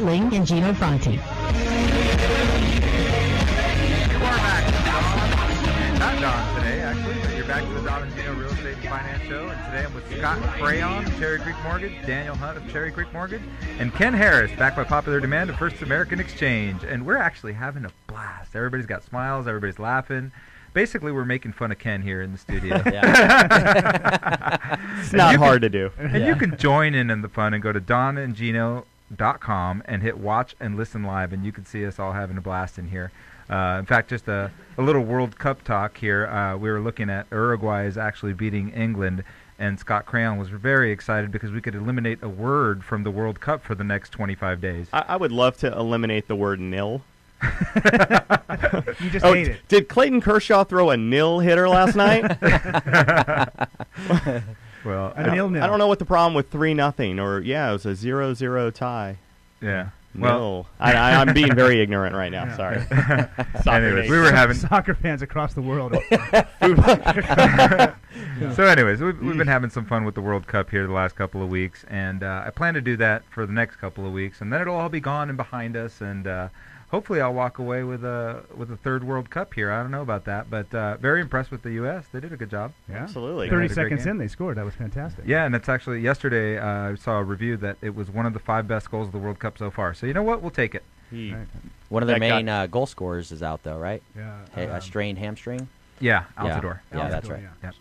Ling and Gino Franti. You are back to Don, not Don today, actually, but you're back to the Don and Gino Real Estate and Finance Show. And today I'm with Scott Crayon of Cherry Creek Mortgage, Daniel Hunt of Cherry Creek Mortgage, and Ken Harris, back by popular demand of First American Exchange. And we're actually having a blast. Everybody's got smiles. Everybody's laughing. Basically, we're making fun of Ken here in the studio. It's not hard to do. And you can join in the fun and go to donandgino.com and hit watch and listen live, and you can see us all having a blast in here. In fact, just a little World Cup talk here. We were looking at Uruguay is actually beating England, and Scott Crayon was very excited because we could eliminate a word from the World Cup for the next 25 days. I would love to eliminate the word nil. You just hate it. Did Clayton Kershaw throw a nil hitter last night? Well, I don't know what the problem with 3-0 or it was a 0-0 tie. Yeah. Well, I'm being very ignorant right now. Sorry. Anyways, we were having soccer fans across the world. So anyways, we've been having some fun with the World Cup here the last couple of weeks, and I plan to do that for the next couple of weeks, and then it'll all be gone and behind us, and hopefully I'll walk away with a third World Cup here. I don't know about that, but very impressed with the U.S. They did a good job. Yeah, absolutely. 30 seconds in, they scored. That was fantastic. Yeah, and it's actually yesterday I saw a review that it was one of the 5 best goals of the World Cup so far. So you know what? We'll take it. Right. One of their main goal scorers is out, though, right? Yeah. A strained hamstring? Yeah, Altidore. Yeah, that's right. Yeah.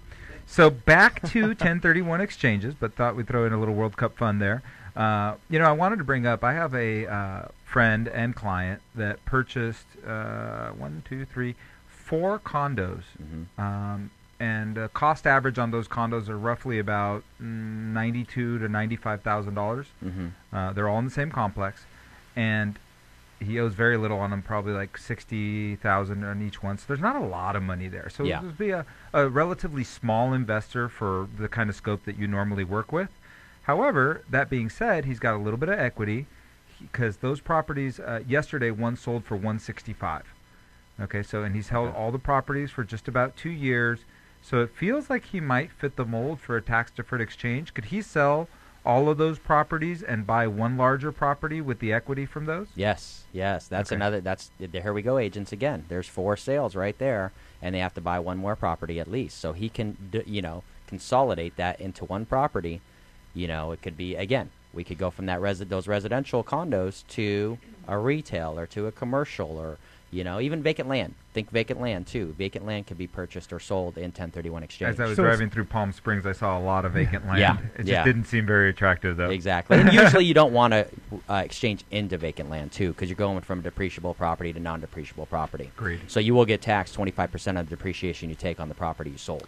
So back to 1031 exchanges, but thought we'd throw in a little World Cup fun there. I wanted to bring up, I have a friend and client that purchased 4 condos. Mm-hmm. And cost average on those condos are roughly about $92,000 to $95,000. Mm-hmm. They're all in the same complex. And he owes very little on them, probably like $60,000 on each one. So there's not a lot of money there. So it would be a relatively small investor for the kind of scope that you normally work with. However, that being said, he's got a little bit of equity because those properties, yesterday one sold for $165. Okay, so and he's held all the properties for just about 2 years. So it feels like he might fit the mold for a tax-deferred exchange. Could he sell all of those properties and buy one larger property with the equity from those? Yes. That's another. Here we go, agents again. There's 4 sales right there, and they have to buy one more property at least. So he can, consolidate that into one property. It could be, again, we could go from those residential condos to a retail or to a commercial or, even vacant land. Think vacant land, too. Vacant land can be purchased or sold in 1031 exchange. As I was driving through Palm Springs, I saw a lot of vacant land. Yeah. It just didn't seem very attractive, though. Exactly. And usually you don't want to exchange into vacant land, too, because you're going from depreciable property to non-depreciable property. Agreed. So you will get taxed 25% of the depreciation you take on the property you sold.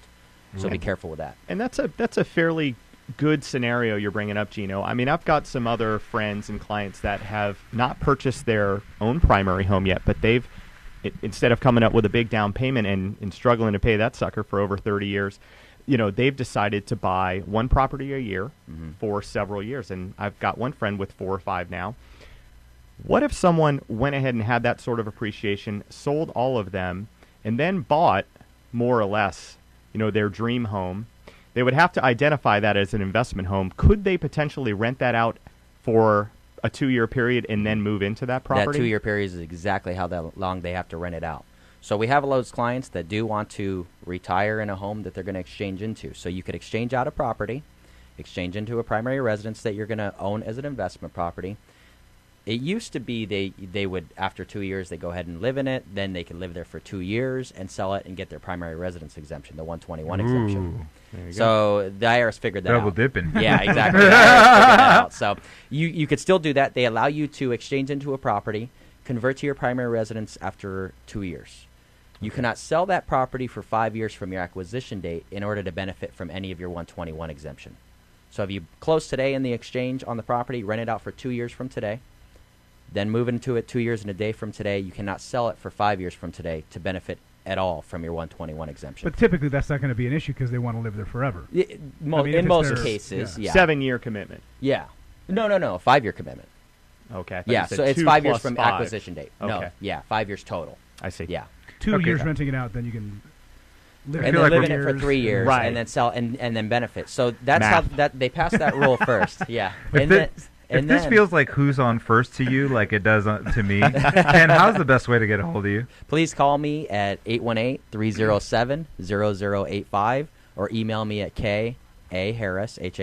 So be careful with that. And that's a fairly good scenario you're bringing up, Gino. I mean, I've got some other friends and clients that have not purchased their own primary home yet, but they've, instead of coming up with a big down payment and struggling to pay that sucker for over 30 years, they've decided to buy one property a year for several years. And I've got one friend with 4 or 5 now. What if someone went ahead and had that sort of appreciation, sold all of them, and then bought more or less, their dream home? They would have to identify that as an investment home. Could they potentially rent that out for a 2-year period and then move into that property? That 2-year period is exactly how long they have to rent it out. So we have a lot of clients that do want to retire in a home that they're going to exchange into. So you could exchange out a property, exchange into a primary residence that you're going to own as an investment property. It used to be they would, after 2 years, they go ahead and live in it. Then they could live there for 2 years and sell it and get their primary residence exemption, the 121 exemption. So the IRS figured that out. Double dipping. Yeah, exactly. The IRS figured that out. So you could still do that. They allow you to exchange into a property, convert to your primary residence after 2 years. You cannot sell that property for 5 years from your acquisition date in order to benefit from any of your 121 exemption. So if you close today in the exchange on the property, rent it out for 2 years from today, then move into it 2 years and a day from today, you cannot sell it for 5 years from today to benefit at all from your 121 exemption. But typically that's not going to be an issue because they want to live there forever. In most cases, yeah. 7-year commitment. Yeah. No, 5-year commitment. Okay. Yeah, so it's 5 years from acquisition date. Okay. No, yeah, 5 years total. I see. Yeah. 2 years renting it out, then you can live and then live in it for 3 years, right, and then sell and then benefit. So that's how they passed that rule first. Yeah. If this feels like who's on first to you, like it does to me, and how's the best way to get a hold of you? Please call me at 818-307-0085 or email me at Harris, Harris, at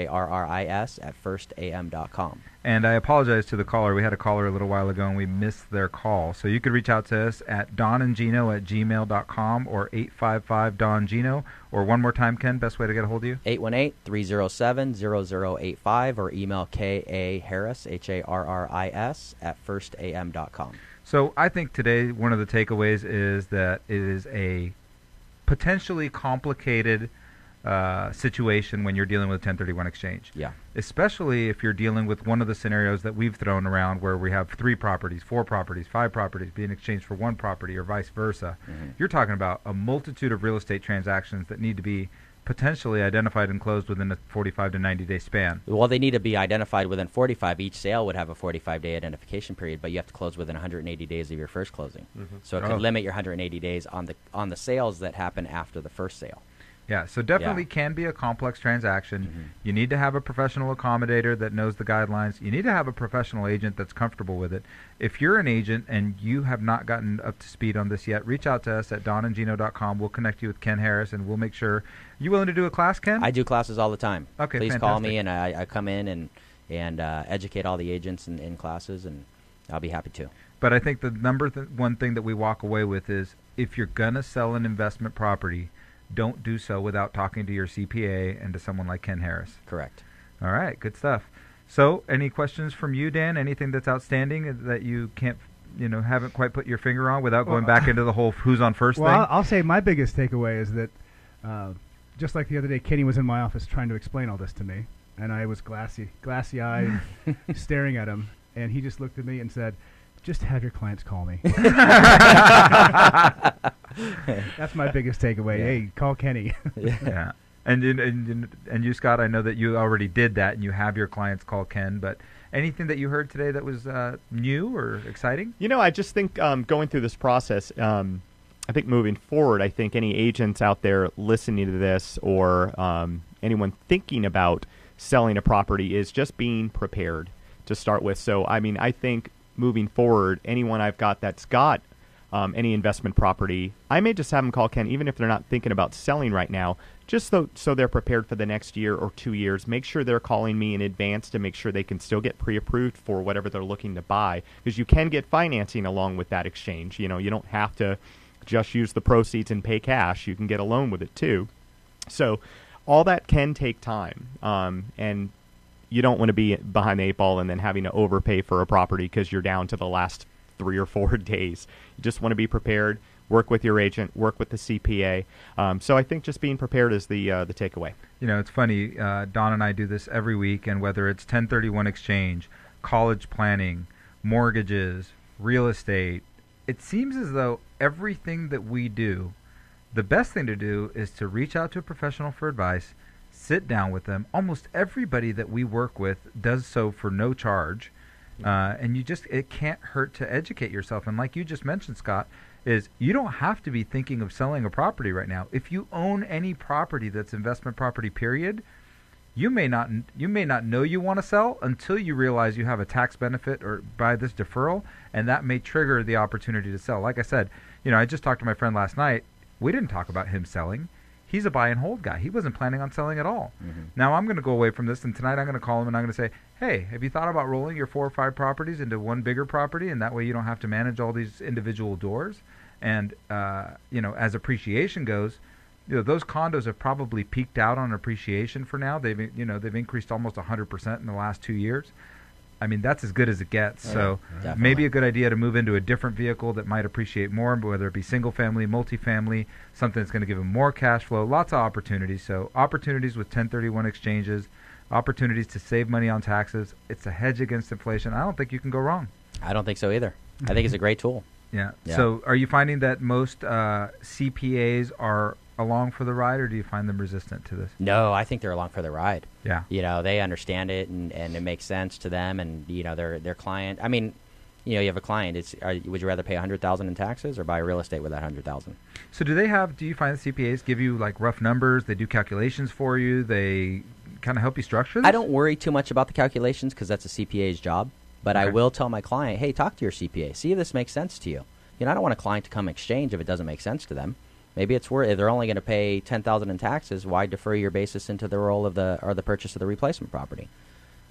firstam.com. And I apologize to the caller. We had a caller a little while ago, and we missed their call. So you could reach out to us at donandgino@gmail.com or 855-DON-GINO. Or one more time, Ken, best way to get a hold of you? 818-307-0085 or email Harris, Harris, at firstam.com. So I think today one of the takeaways is that it is a potentially complicated situation when you're dealing with a 1031 exchange. Yeah. Especially if you're dealing with one of the scenarios that we've thrown around where we have 3 properties, 4 properties, 5 properties being exchanged for 1 property or vice versa. Mm-hmm. You're talking about a multitude of real estate transactions that need to be potentially identified and closed within a 45 to 90-day span. Well, they need to be identified within 45. Each sale would have a 45-day identification period, but you have to close within 180 days of your first closing. Mm-hmm. So it could limit your 180 days on the sales that happen after the first sale. Yeah, so definitely can be a complex transaction. Mm-hmm. You need to have a professional accommodator that knows the guidelines. You need to have a professional agent that's comfortable with it. If you're an agent and you have not gotten up to speed on this yet, reach out to us at donandgino.com. We'll connect you with Ken Harris, and we'll make sure. You willing to do a class, Ken? I do classes all the time. Okay, Please fantastic. call me, and I come in and educate all the agents in classes, and I'll be happy to. But I think the one thing that we walk away with is if you're going to sell an investment property, don't do so without talking to your CPA and to someone like Ken Harris. Correct. All right, good stuff. So, any questions from you, Dan? Anything that's outstanding that you can't, haven't quite put your finger on without going back into the whole who's on first thing? I'll say my biggest takeaway is that just like the other day, Kenny was in my office trying to explain all this to me, and I was glassy-eyed, staring at him, and he just looked at me and said, "Just have your clients call me." That's my biggest takeaway. Yeah. Hey, call Kenny. Yeah. And you, Scott, I know that you already did that and you have your clients call Ken, but anything that you heard today that was new or exciting? I just think going through this process, I think moving forward, I think any agents out there listening to this or anyone thinking about selling a property is just being prepared to start with. So, I think moving forward, anyone I've got that's got any investment property, I may just have them call Ken, even if they're not thinking about selling right now, just so they're prepared for the next year or 2 years. Make sure they're calling me in advance to make sure they can still get pre-approved for whatever they're looking to buy, because you can get financing along with that exchange. You don't have to just use the proceeds and pay cash. You can get a loan with it too. So all that can take time, and you don't want to be behind the 8 ball and then having to overpay for a property because you're down to the last 3 or 4 days. You just want to be prepared, work with your agent, work with the CPA. So I think just being prepared is the takeaway. It's funny, Don and I do this every week, and whether it's 1031 exchange, college planning, mortgages, real estate, it seems as though everything that we do, the best thing to do is to reach out to a professional for advice, sit down with them. Almost everybody that we work with does so for no charge. And it can't hurt to educate yourself. And like you just mentioned, Scott, is you don't have to be thinking of selling a property right now. If you own any property that's investment property, period, you may not know you want to sell until you realize you have a tax benefit or by this deferral, and that may trigger the opportunity to sell. Like I said, I just talked to my friend last night. We didn't talk about him selling. He's a buy and hold guy. He wasn't planning on selling at all. Mm-hmm. Now I'm going to go away from this, and tonight I'm going to call him and I'm going to say, hey, have you thought about rolling your 4 or 5 properties into one bigger property, and that way you don't have to manage all these individual doors? And as appreciation goes, those condos have probably peaked out on appreciation for now. They've increased almost 100% in the last 2 years. That's as good as it gets. So maybe a good idea to move into a different vehicle that might appreciate more, whether it be single family, multifamily, something that's going to give them more cash flow, lots of opportunities. So opportunities with 1031 exchanges, opportunities to save money on taxes. It's a hedge against inflation. I don't think you can go wrong. I don't think so either. I think it's a great tool. Yeah. So are you finding that most CPAs are along for the ride, or do you find them resistant to this? No, I think they're along for the ride. Yeah. They understand it, and it makes sense to them, and their client. You have a client. Would you rather pay $100,000 in taxes or buy real estate with that $100,000? So do you find the CPAs give you like rough numbers? They do calculations for you. They kind of help you structure this? I don't worry too much about the calculations because that's a CPA's job. But I will tell my client, hey, talk to your CPA. See if this makes sense to you. I don't want a client to come exchange if it doesn't make sense to them. Maybe it's worth. If they're only going to pay $10,000 in taxes, why defer your basis into the role of the purchase of the replacement property?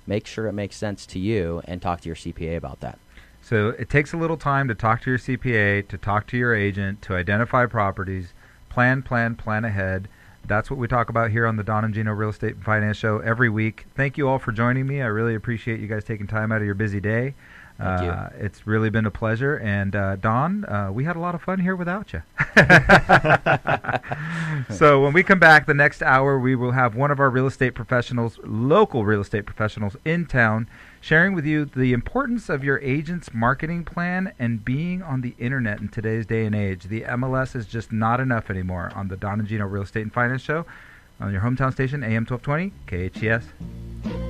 Make sure it makes sense to you and talk to your CPA about that. So it takes a little time to talk to your CPA, to talk to your agent, to identify properties, plan ahead. That's what we talk about here on the Don and Gino Real Estate and Finance Show every week. Thank you all for joining me. I really appreciate you guys taking time out of your busy day. Thank you. It's really been a pleasure. And Don, we had a lot of fun here without you. So when we come back the next hour, we will have one of our real estate professionals, local real estate professionals in town, sharing with you the importance of your agent's marketing plan and being on the internet in today's day and age. The MLS is just not enough anymore on the Don and Gino Real Estate and Finance Show on your hometown station, AM 1220, KHCS.